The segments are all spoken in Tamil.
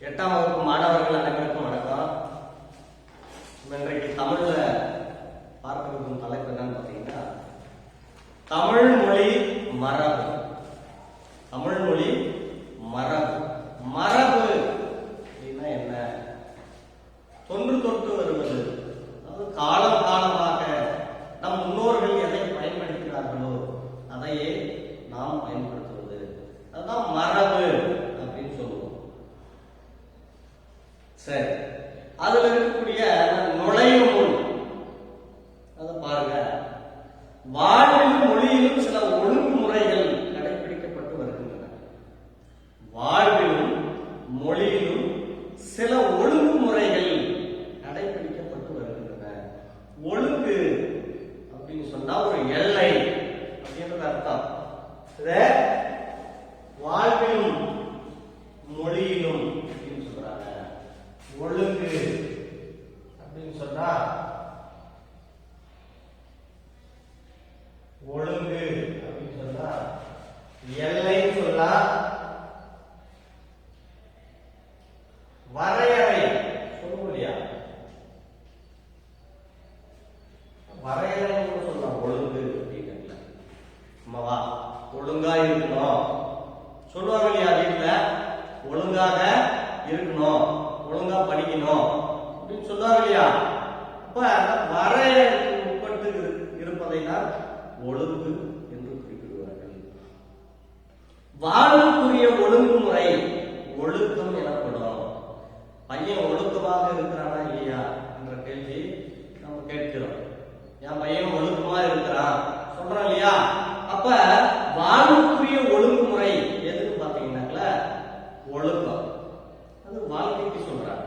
8ஆம் வகுப்பு மாணவர்கள் அனைவருக்கும் வணக்கம். இன்றைக்கு தமிழ்ல பார்க்க இருக்கும் தலைப்பு என்னன்னு பார்த்தீங்கன்னா, தமிழ் மொழி மரபு. தமிழ் மொழி மரபு. மரபு அப்படின்னா என்ன? தொன்று தொட்டு வருவது, அதாவது காலம் காலமாக நம் முன்னோர்கள் எதை பயன்படுத்தினார்களோ அதையே நாம் பயன்படுத்துவது, அதுதான் மரபு அப்படின்னு சொல்லுவோம். சரி, அதுல இருக்கக்கூடிய நுழைவு முன் அதை பாருங்க. வாழ்விலும் மொழியிலும் சில ஒழுங்குமுறைகள் கடைபிடிக்கப்பட்டு வருகின்றன. வாழ்விலும் மொழியிலும் சில ஒழுங்குமுறைகள் கடைபிடிக்கப்பட்டு வருகின்றன. ஒழுங்கு அப்படின்னு சொன்னா ஒரு எல்லை அப்படின்றது அர்த்தம். வாழ்விலும் மொழியிலும் அப்படின்னு சொல்றாங்க. ஒழுங்கு அப்படின்னு சொன்னா ஒழுங்கு அப்படின்னு சொன்னா எல்லைன்னு சொல்லலாம், வரையறை சொல்லுவோம் இல்லையா, வரையறை சொல்லலாம். ஒழுங்கு அப்படின்னு அம்மாவா ஒழுங்கா இருக்கணும் சொல்லுவாங்க இல்லையா, வீட்டுல ஒழுங்காக இருக்கணும், ஒழுங்கா படிக்கணும் அப்படின்னு சொல்லுவாங்க இல்லையா. அப்ப வரையறைக்கு உட்பட்டு இருப்பதை தான் ஒழுங்கு என்று குறிப்பிடுவார்கள். வாழ்வுக்குரிய ஒழுங்குமுறை ஒழுக்கம் எனப்படும். பையன் ஒழுக்கமாக இருக்கிறானா இல்லையா என்ற கேள்வி நம்ம கேட்கிறோம். என் பையன் ஒழுக்கமா இருக்கிறான் சொல்றோம் இல்லையா. அப்ப வாழ்வுக்குரிய ஒழுங்குமுறை எதுன்னு பாத்தீங்கன்னாக்கல ஒழுக்கம், அது வாழ்க்கைக்கு சொல்றாங்க.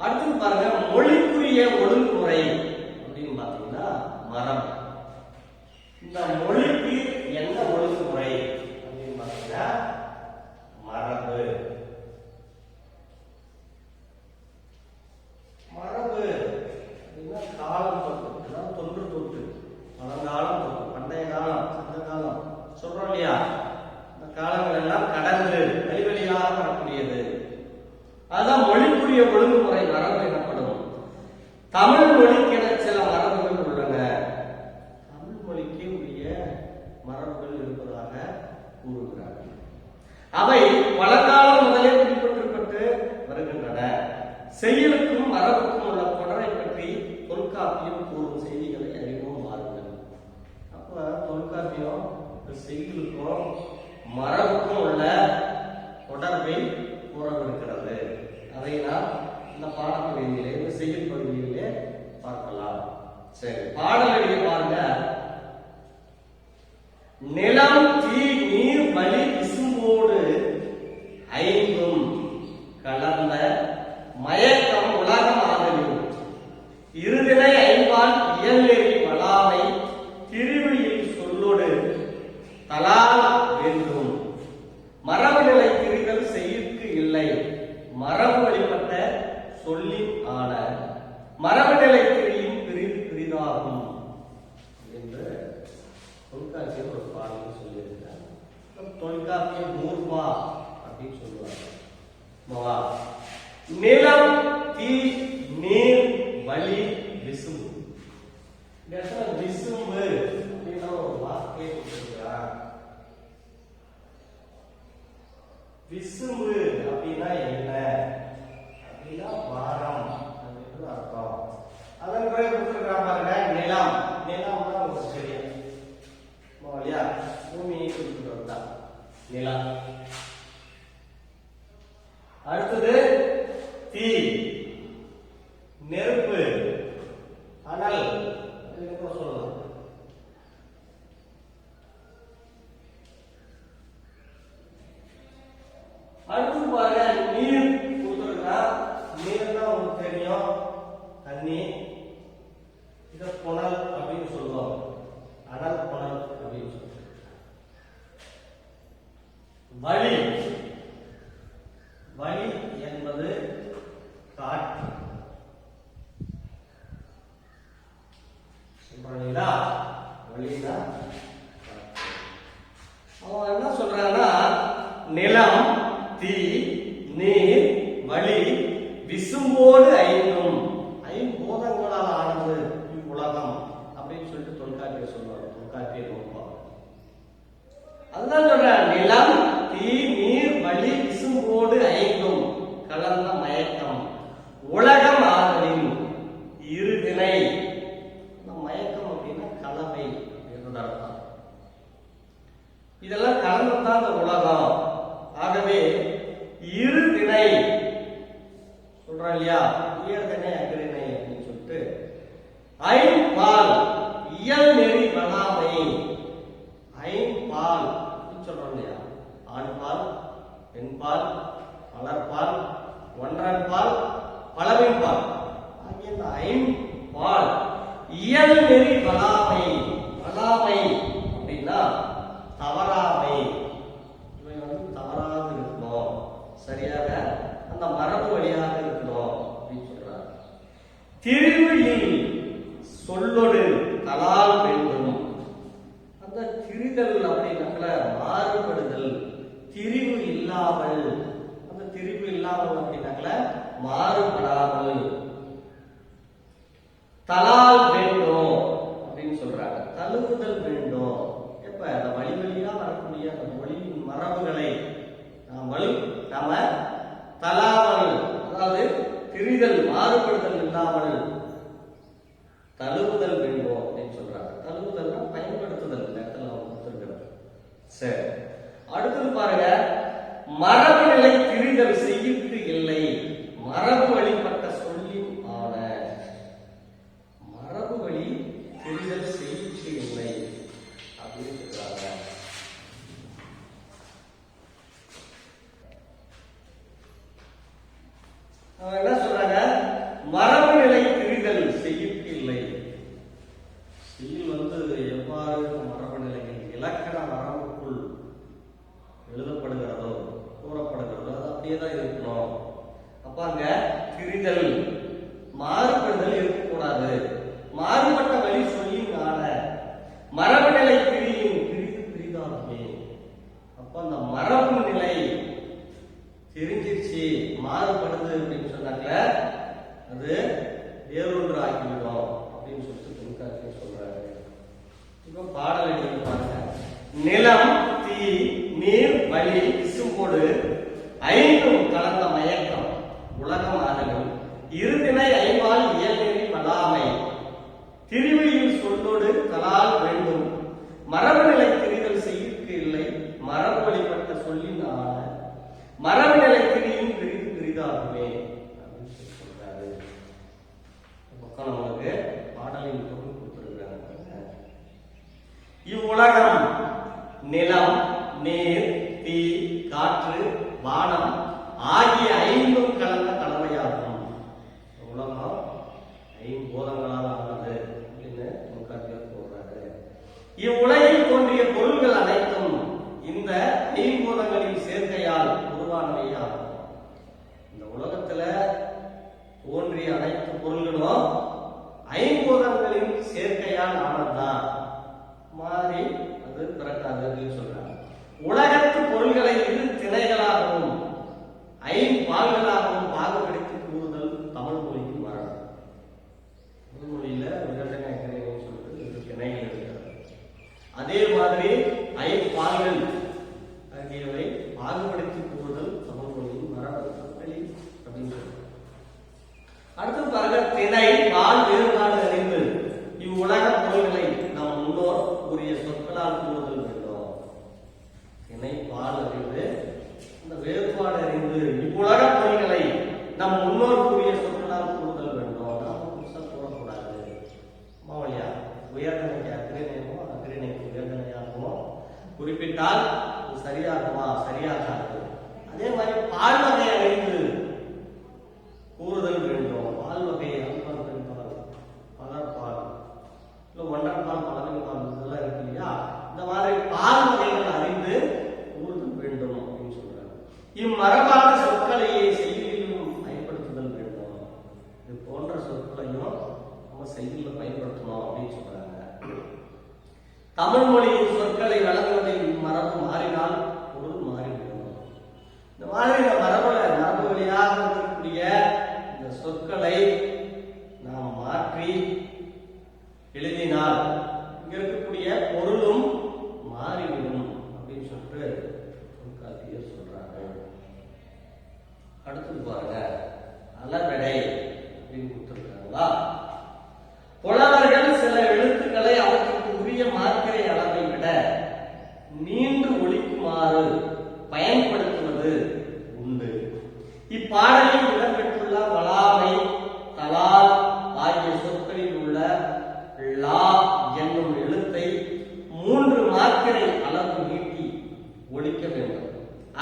அடுத்து பாருங்க, மொழிக்குரிய ஒழுங்குமுறை அப்படின்னு பாத்தீங்கன்னா மரபு. இந்த மொழிக்கு என்ன ஒழுங்குமுறை அப்படின்னு பாத்தீங்கன்னா மரபு. மரபு அப்படின்னா காலம் தொட்டு, அதாவது தொன்று தொட்டு, பழங்காலம் தொட்டு, பண்டைய காலம், சங்க காலம் சொல்றோம் இல்லையா. இந்த காலங்கள் எல்லாம் கடந்து வெளிவெளியாக வரக்கூடியது, அதுதான் மொழிக்குரிய ஒழுங்குமுறை மரபு எனப்படும். தமிழ் மொழிக்கென சில மரபுகள் உள்ளன. தமிழ் மொழிக்கு உரிய மரபுகள் இருப்பதாக கூறுகிறார்கள். அவை பழங்காலம் முதலே பின்பற்றப்பட்டு வருகின்றன. செய்யுளுக்கும் மரபுக்கும் உள்ள தொடரை பற்றி தொல்காப்பியம் கூறும் செய்திகளை அறிவோம் வாருங்கள். அப்ப தொல்காப்பியம் செய்யுளுக்கும் மரபுக்கும் உள்ள தொடர்பை கூறவிருக்கிறது. அதை நாம் இந்த பாடப்பகுதியிலே, இந்த செய்யுள் பகுதியிலே பார்க்கலாம். சரி, பாடலை பாருங்க. நிலம் தீ நீர் வழி விசும்போடு ஐந்தும் கலந்த மயக்கம் உலகமாகலும் இருதினை ஐம்பால் இயல்நெறி வளாமை திருவிழியில் சொல்லோடு தலால் வேண்டும். மரபு நிலை திரிதல் செய்யிற்கு இல்லை, மரபு வழிபட்ட சொல்லின் ஆன மரபு நிலை திரியும் பிரிது பிரிதாகும் என்று தொல்காப்பியம் ஒரு பாடல் சொல்லியிருக்கிறார். தொல்காப்பியம் நூற்பா அப்படின்னு சொல்லுவாங்க. நிலம் தீ நீர் வழி விசும்பு. இந்த இடத்துல விசும்பு அப்படின்னா ஒரு வார்த்தையை கொடுத்திருக்கிறார். விசும்பு அப்படின்னா என்ன அப்படின்னா வாரம் அப்படின்னு அர்த்தம். அதன் பிறகு கொடுத்திருக்கிறார் பாருங்க, நிலம். நிலம்னா உங்களுக்கு தெரியும் இல்லையா, பூமியை குறிப்பிடுவது தான் நிலம். அடுத்தது தீ, நெருப்பு, அனல் சொல்லலாம். அடுத்து பாருங்க, நீர் கொடுத்துருக்கா. நீர்னா உங்களுக்கு தெரியும், தண்ணி. இத புனல் அப்படின்னு சொல்லுவாங்க, அனல் புனல் அப்படின்னு சொல்லுவாங்க. வழி, வழி என்பது காற்று சொல்றீங்களா. வழினா அவன் என்ன சொல்றாங்கன்னா, நிலம் தீ நீர் வழி விசும்போடு ஐந்தும், ஐம்பூதங்களால் ஆனது இவ்வுலகம் அப்படின்னு சொல்லிட்டு தொல்காப்பியர் சொல்லுவாங்க. தொல்காப்பியர் நோக்கம் அதுதான் சொல்றேன். நிலம், தீ, நீர், வழி விசும்போடு ஐந்தும் கலந்த மயக்கம் உலகம் ஆதலின் இருவினை. மயக்கம் அப்படின்னா கலவை என்று அர்த்தம். இதெல்லாம் கலந்துதான் இந்த உலகம். ஆகவே இருவினை சொல்றோம் இல்லையா, உயர்திணை அகிரிணை அப்படின்னு சொல்லிட்டு ஐம்பால் இயல் நெறி வளாமை. ஐம்பால் சொல்றோம் இல்லையா, ஆண்பால், பெண்பால், மலர்பால், ஒன்றன்பால், பலவின்பால் ஆகிய இந்த ஐம்பால் இயல் நெறி வளாமை. வளாமை அப்படின்னா தவறாமை. இவை தவறாக இருக்கணும், சரியாக அந்த மரபு வழியாக இருக்கணும் அப்படின்னு சொல்றார். திரிவில் சொல்லொடு தலால் வேண்டும். அந்த திரிதல் அப்படின்னால மாறுபடுதல், திரிவு இல்லாமல். அந்த திரிவு இல்லாமல் அப்படின்னால மாறுபடாமல். தலால் வேண்டும் அப்படின்னு சொல்றாங்க, தழுவுதல் வேண்டும். எப்ப அந்த வழி வழியா வரக்கூடிய அந்த மொழியின் மரபுகளை நாம தலாமல், அதாவது திரிதல் மாறுபடுதல் இல்லாமல் தழுவுதல் வேண்டும் அப்படின்னு சொல்றாங்க. தழுவுதல்னா பயன்படுத்துதல் இந்த இடத்துல அவங்க கொடுத்திருக்கிறது. சரி, அடுத்தது பாருங்க, மரபு நிலை திரிதல் செய்யிற்கு இல்லை, மரபு வழிபட்ட சொல்லின் ஆன. மரபு வழி திரிதல் செய்யிற்கு இல்லை அப்படின்னு சொல்றாங்க. என்ன சொல்றாங்க, மரபு நிலை திரிதல் செய்யிற்கு இல்லை. செய்யுள் எவ்வாறு மரபு நிலையில் இலக்கண வரம்புக்குள் எழுதப்படுகிறதோ கூறப்படுகிறதோ அது அப்படியே தான் இருக்கணும். அப்ப அங்க திரிதல் மாறுபடுதல் இருக்கக்கூடாது. மாறுபட்ட வழி சொல்லின் ஆன மரபு நிலை பிரியின் பிரிது பிரிதாகுமே. அப்ப அந்த மரபு நிலை தெரிஞ்சிருச்சு, மாறுபடுது அப்படின்னு சொன்னாக்க அது வேறொன்று ஆகிவிடும் அப்படின்னு சொல்லிட்டு தொல்காப்பியர் சொல்றாரு. இப்ப பாடல் எழுதி பாருங்க. நிலம், தீ, நீர், வழி விசும்போடு ஐந்தும் கலந்த மயக்கம் உலகம் ஆதலும் இருதினை ஐம்பால் இயல்நெறி வளாமை திரிவையில் சொல்லோடு தலால் வேண்டும் மரபு நிலை திரிதல் செய்யிற்கு இல்லை மரபு வழிபட்ட சொல்லின் ஆன மரபு நிலை திரியும் பிரிது பிரிதாகுமே அப்படின்னு சொல்றாரு. பக்கம் நம்மளுக்கு பாடலின் பொருள் கொடுத்திருக்கிறாங்க. இவ்வுலகம் நிலம், நீர், தீ, காற்று, வானம் ஆகிய ஐந்தும் கலந்த கலவையாகும். உலகம் ஐம்பூதங்களால் ஆனது அப்படின்னு தொல்காப்பியர் சொல்றாரு. இவ்வுலகில் தோன்றிய பொருள்கள் அனைத்தும் இந்த ஐம்பூதங்களின் சேர்க்கையால் உருவானவையாகும். இந்த உலகத்துல தோன்றிய அனைத்து பொருள்களும் ஐம்பூதங்களின் சேர்க்கையால் ஆனதுதான், மாறி அது பிறக்காது அப்படின்னு சொல்றாங்க. உலகத்து பொருள்களை இரு திணைகளாகவும் ஐம்பால்களாகவும் பாகுபடுத்தி கூறுதல் தமிழ் மொழியின் மரபு. தமிழ் மொழியில விகடனை சொல்லிட்டு இரு திணைகள் இருக்கிறது. அதே மாதிரி ஐம்பால்கள் ஆகியவை பாகுபடுத்தி கூறுதல் தமிழ் மொழியின் மரபு அப்படின்னு சொல்றாங்க. அடுத்து பாருங்க, திணை பால் வேறுபாடு அறிந்து இவ்வுலக பொருள்களை நம் முன்னோர் கூறிய சொற்களால் கூறுதல் வேண்டும். திணை பால் அறிந்து இந்த வேறுபாடு அறிந்து இவ்வுலக பொருள்களை நம் முன்னோர் கூறிய சொற்களால் கூறுதல் வேண்டும். நாம புதுசா கூறக்கூடாது. மாவலியா உயர்தனைக்கு அக்கிரிணையமோ அக்கிரிணைக்கு உயர்தனையாகுமோ குறிப்பிட்டால் சரியாகுமா சரியாகாது. அதே மாதிரி பால் வகை அறிந்து கூறுதல் வேண்டும். பால் வகை அல்பால், பெண்பால், பலர்பால், இல்ல ஒன்றன்பால், பலவின்பால் இதெல்லாம் இருக்கு இல்லையா, இந்த மாதிரி பால் வகைகள் அறிந்து கூறுதல் வேண்டும் அப்படின்னு சொல்றாங்க. இம்மரபான சொற்களையே செய்தியிலும் பயன்படுத்துதல் வேண்டும். இது போன்ற சொற்களையும் நம்ம செய்தியில் பயன்படுத்தணும் அப்படின்னு சொல்றாங்க. தமிழ் மொழியின் சொற்களை வழங்குவதில் மரபு மாறினால் பொருள் மாறிவிடும். இந்த மாதிரி இந்த மரபு வழியாக அடுத்தது பாருங்க, அளபெடை அப்படின்னு கொடுத்துருக்காங்களா. புலவர்கள் சில எழுத்துக்களை அவற்றுக்கு உரிய மாத்திரை அளவை விட நீண்டு ஒலிக்குமாறு பயன்படுத்துவது உண்டு. இப்பாடலில் இடம்பெற்றுள்ள வளாமை, தலால் ஆகிய சொற்களில் உள்ள லா என்னும் எழுத்தை 3 மாத்திரை அளவு நீட்டி ஒலிக்க வேண்டும்.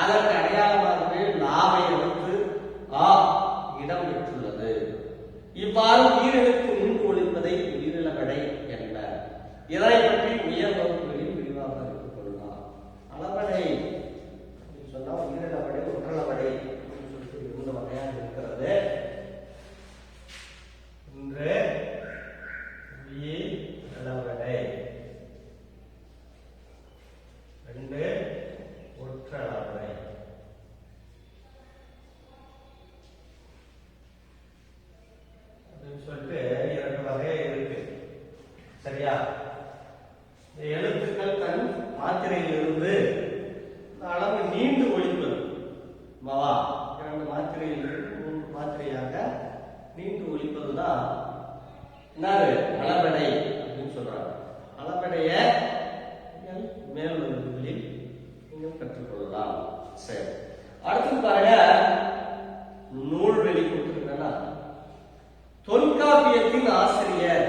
அதற்கு அடையாளமாகவே லாவை அடுத்து ஆ இடம் பெற்றுள்ளது. இவ்வாறு உயிரெழுத்து நின்று ஒலிப்பதை உயிரிழவடை என்பர். இதனை பற்றி உயர் வகுப்புகளில் விரிவாக அறிந்து கொள்ளலாம். அளவடை சொன்னா உயிரிழவடை, ஒற்றளவடை சொல்லிட்டு 2 வகையாக இருக்கிறது. இன்று உயிரிழவடை, 2 ஒற்றளவடை. சொல்லிட்டு 2 வகை இருக்கு. சரியா? எழுத்துக்கள் தன் மாத்திரையிலிருந்து அளவு நீண்டு ஒலிப்பது மாவா 2 மாத்திரையிலிருந்து 3 மாத்திரையாக நீண்டு ஒலிப்பதுதான் என்னது அளபெடை அப்படின்னு சொல்றாங்க. அளபெடைய மேல் வகுப்புகளில் நீங்கள் கற்றுக்கொள்ளலாம். சரி, அடுத்து பாருங்க, நூல்வெளி கொடுத்துருக்கா. தொல்காப்பியத்தின் ஆசிரியர்,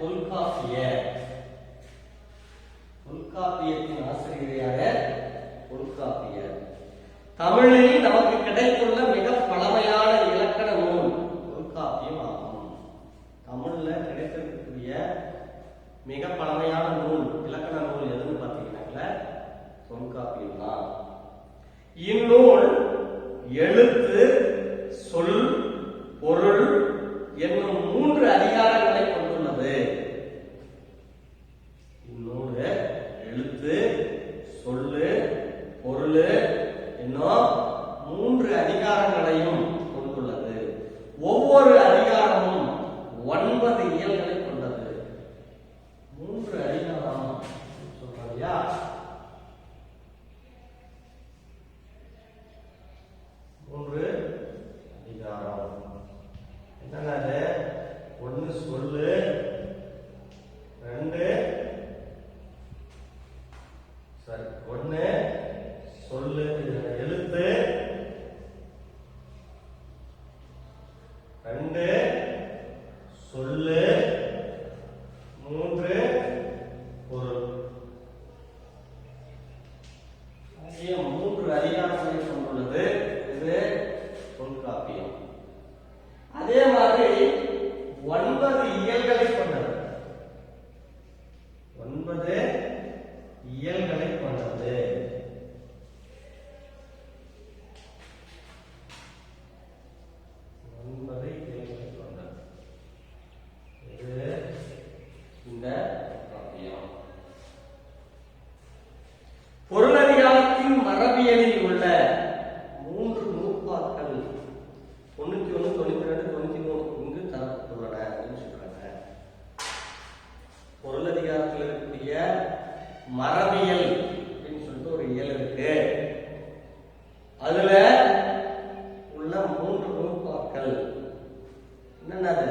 தொல்காப்பியத்தின் ஆசிரியர் தொல்காப்பியர். தமிழில் நமக்கு கிடைத்துள்ள மிக பழமையான இலக்கண நூல் தொல்காப்பியம் ஆகும். தமிழ்ல கிடைத்திருக்கக்கூடிய மிக பழமையான நூல், இலக்கண நூல் எதுன்னு பார்த்தீங்கன்னா தொல்காப்பியம் தான். இந்நூல் எழுத்து, சொல், பொருள் என்னும் 3 அதிகாரங்களை கொண்டுள்ளது. இந்நூல் எழுத்து, சொல்லு, பொருள் என்னும் 3 அதிகாரங்களையும் கொண்டுள்ளது. ஒவ்வொரு அதிகாரமும் 9 இயல்களை கொண்டது. 3 அதிகாரம் சொல்றியா? அதிகாரம் என்னது? 1 சொல்லு, 2 சரி 1 சொல்லு எழுத்து, 2 சொல்லு, 3 பொருள். ஆகிய 3 அதிகாரங்களை கொண்டுள்ளது இது தொல்காப்பியம். அதே மாதிரி 9 இயல்களை கொண்டது. 9 இயல்களை கொண்டது. இது இந்த தொல்காப்பியம். பொருளதிகாரத்தின் மரபியலில் உள்ள 3 நூற்பாக்கள் 91, 92, 93 இங்கு தரப்பட்டுள்ளன அப்படின்னு சொல்றாங்க. பொருளதிகாரத்தில் இருக்கக்கூடிய மரபியல் அப்படின்னு சொல்லிட்டு ஒரு இயல் இருக்கு. அதுல உள்ள 3 நூற்பாக்கள் என்னென்னது?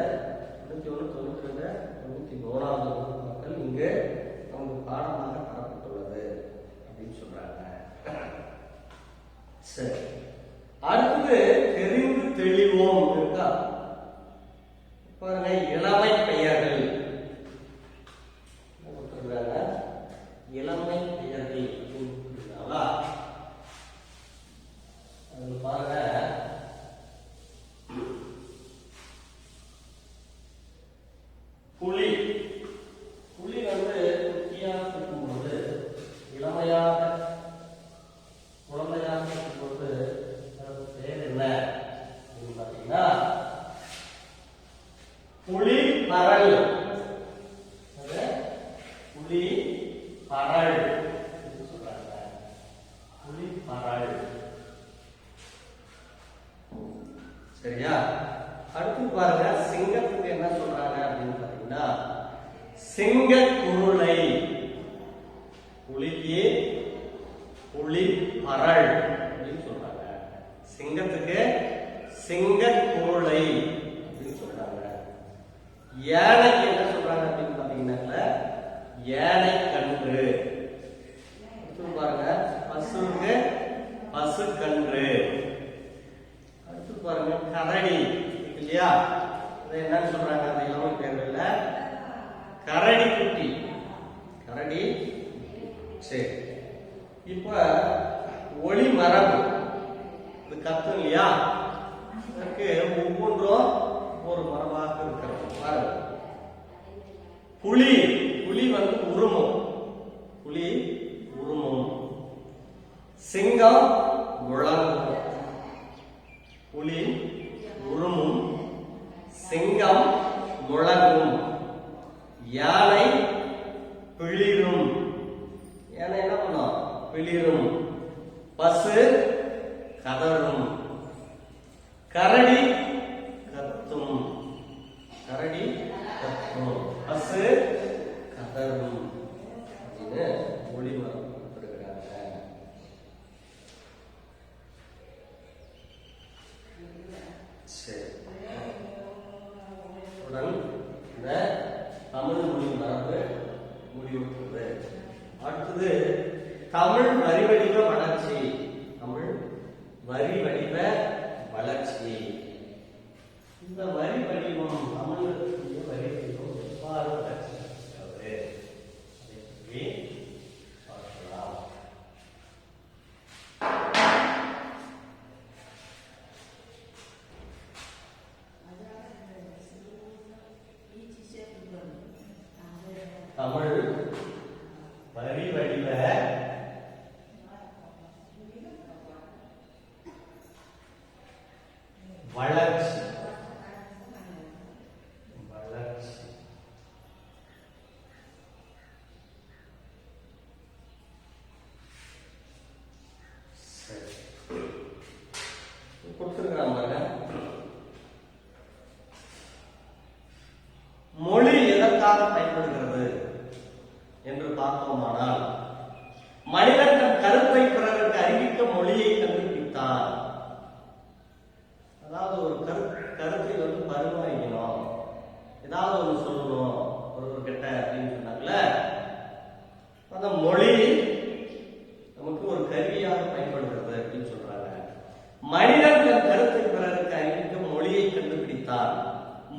91, 92, 93வது நூற்பாக்கள் இங்கு நமக்கு பாடமாக தரப்பட்டுள்ளது அப்படின்னு சொல்றாங்க. சரி, அடுத்தது தெரிந்து தெளிவோம் இருக்கா பாருங்க. இளமை பெயர்கள், இளமை பெயர்கள் அது பாருங்க. புலி, புலி குட்டியாக இருக்கும்போது, இளமையாக குழந்தையாக இருக்கும்போது பேர் என்ன அப்படின்னு பாத்தீங்கன்னா புலி பரல். புலி பரல் சொல்றாங்க. புலி பரல். சரியா? அடுத்து பாருங்க, சிங்கத்துக்கு என்ன சொல்றாங்க அப்படின்னு பாத்தீங்கன்னா சிங்க குருளை. புலிக்கு புலி பரல் அப்படின்னு சொல்றாங்க. சிங்கத்துக்கு சிங்கக்கூளை அப்படின்னு சொல்றாங்க. யானைக்கு என்ன சொல்றாங்க அப்படின்னு பாத்தீங்கன்னா யானை கன்று. பாருங்க பசுக்கு பசு கன்று. அடுத்து பாருங்க கரடி இல்லையா, என்னன்னு சொல்றாங்க அந்த இளமை பேர்ல கரடி குட்டி. கரடி. சரி, இப்ப ஒளி மரபு இது கத்தும் இல்லையா, அதற்கு ஒவ்வொன்றும் ஒரு மரபாக இருக்கிறது. பாருங்க புலி. புலி வந்து உருமும். புலி உருமும். சிங்கம் முழங்கும். புலி உருமும், சிங்கம் முழங்கும். யானை பிளிரும். யானை என்ன பண்ணும்? பிளிரும். பசு கதறும். கரடி கத்தும். கரடி கத்தும். பசு கதறும் அப்படின்னு ஒளிமரம் கொடுத்திருக்கிறாங்க. சரி, இந்த தமிழ் மொழி மரபு முடிவுற்றது. அடுத்தது தமிழ் வரி வடிவ வளர்ச்சி. தமிழ் வரி வடிவ வளர்ச்சி. இந்த வரி வடிவம் தமிழுடைய வரி வடிவம் எவ்வாறு வளர்ச்சி அதை பற்றி பார்க்கலாம். தமிழ் வரி வடிவ வளர்ச்சி. வளர்ச்சி. சரி, கொடுத்துருக்காங்க. மொழி எதற்காக பயன்படுகிறது என்று பார்த்தோமானால், மனிதன் தன் கருத்தை பிறருக்கு அறிவிக்க மொழியை கண்டுபிடித்தான். அதாவது ஒரு கருத்தை வந்து பரிமாறிக்கணும், ஏதாவது ஒன்று சொல்லணும் ஒரு கிட்ட அப்படின்னு சொன்னாங்கல்ல, அந்த மொழி நமக்கு ஒரு கருவியாக பயன்படுகிறது அப்படின்னு சொல்றாங்க. மனிதன் தன் கருத்தை பிறருக்கு அறிவிக்க மொழியை கண்டுபிடித்தான்.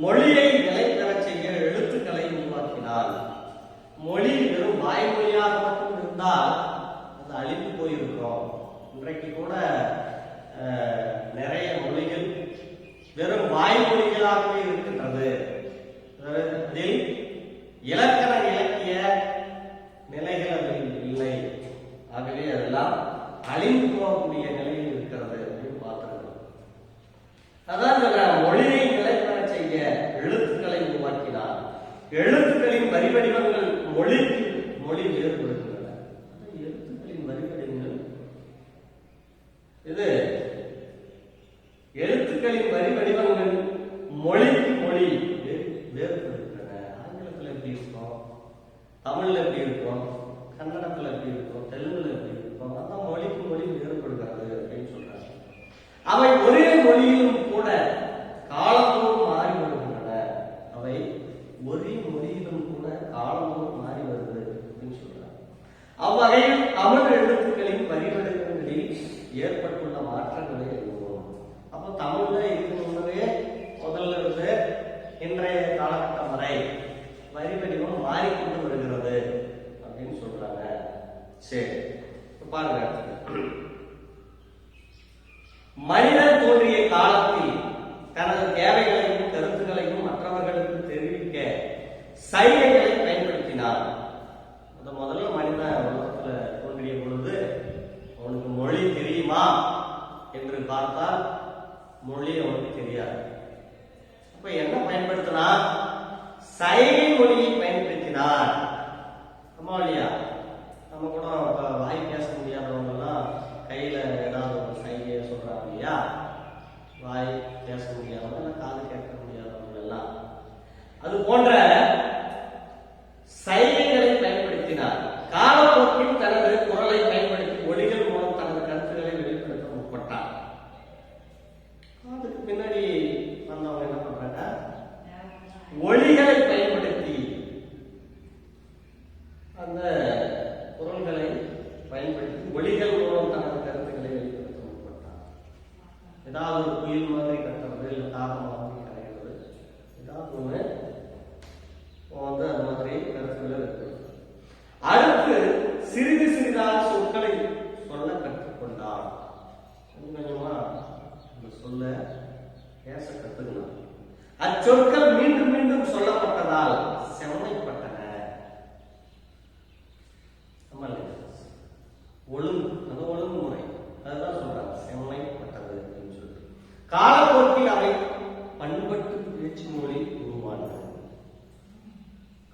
மொழியை நிலை பெறச் செய்ய எழுத்துக்களை உருவாக்கினார். மொழி வெறும் வாய்மொழியாக மட்டும் இருந்தால் அது அழிந்து போயிருக்கிறோம். இன்றைக்கு கூட நிறைய மொழிகள் வெறும் வாய்மொழிகளாகவே இருக்கின்றது. அதில் இலக்கண இலக்கிய நிலைகள் அதில் இல்லை. ஆகவே அதெல்லாம் அழிந்து போகக்கூடிய நிலையில் இருக்கிறது அப்படின்னு பார்த்துருக்கோம். அதான் மொழியை நிலை பெற செய்ய எழுத்துக்களை உருவாக்கினார். எழுத்துக்களின் வரி வடிவங்கள் மொழிக்கு மொழி வேறுபடுகின்றன. எழுத்துக்களின் வரி வடிவங்கள் இது எழுத்துக்களின் வரி வடிவங்கள் மொழிக்கு மொழி வேறுபடுகின்றன. ஆங்கிலத்தில் எப்படி இருக்கும், தமிழ்ல எப்படி இருக்கும், கன்னடத்தில் எப்படி இருக்கும், தெலுங்குல எப்படி இருக்கும், அதான் மொழிக்கு மொழி வேறுபடுகிறது அப்படின்னு சொல்றாங்க. அவை ஒரே மொழியிலும் கூட காலத்தோடு மாறி வருகின்றன. அவை ஒரே மொழியிலும் கூட காலத்தோடு மாறி வருது அப்படின்னு சொல்றாங்க. அவ்வகையில் தமிழ் எழுத்துக்களின் வரிவடிவங்களில் ஏற்பட்டுள்ள மாற்றங்களை அறிவோம். அப்போ தமிழ்ல இதுக்கு முன்னரே முதல்ல இருந்து இன்றைய காலகட்டம் வரை வரி வடிவம் மாறிக்கொண்டு வருகிறது அப்படின்னு சொல்றாங்க. சரி, பாருங்க. மனிதன் தோன்றிய காலத்தில் தனது தேவைகளையும் கருத்துக்களையும் மற்றவர்களுக்கு தெரிவிக்க சைகைகளை பயன்படுத்தினார். முதல்ல மனிதன் உலகத்துல தோன்றிய பொழுது அவனுக்கு மொழி தெரியுமா என்று பார்த்தால் மொழி அவனுக்கு தெரியாது. அப்ப என்ன பயன்படுத்தினார்? சைகை மொழியை பயன்படுத்தினார். ஆமா இல்லையா? நம்ம கூட வாய் பேச முடியாதவங்க எல்லாம் கையில ஏதாவது ஒரு சைகையை சொல்றாங்க இல்லையா? வாய் பேச முடியாதவங்க, காது கேட்க முடியாதவங்க எல்லாம் அது போன்ற சைகைகளை பயன்படுத்தினார். காலப்போக்கில் தனது குரலை பயன்படுத்தி ஒலிகள் மூலம் தனது கருத்துக்களை வெளிப்படுத்த முற்பட்டார். அதுக்கு பின்னாடி ஏதாவது புயல் மாதிரி கட்டுறது, இல்லை தாகம் மாதிரி கரைகிறது, ஏதாவது ஒன்று வந்து அந்த மாதிரி கருத்துக்களை இருக்கு. அடுத்து சிறிது சிறிதாக சொற்களை சொல்ல கற்றுக்கொண்டார். கொஞ்சமா சொல்ல பேச கற்றுக்கணும். அச்சொற்கள் மீண்டும் மீண்டும் சொல்லப்பட்டதால் செம்மைப்பட்டன. ஒழுங்கு, அது ஒழுங்குமுறை, அதுதான் சொல்றாங்க செம்மைப்பட்டது அப்படின்னு சொல்லிட்டு. காலப்போக்கில் அவை பண்பட்டு பேச்சு மொழி உருவானது.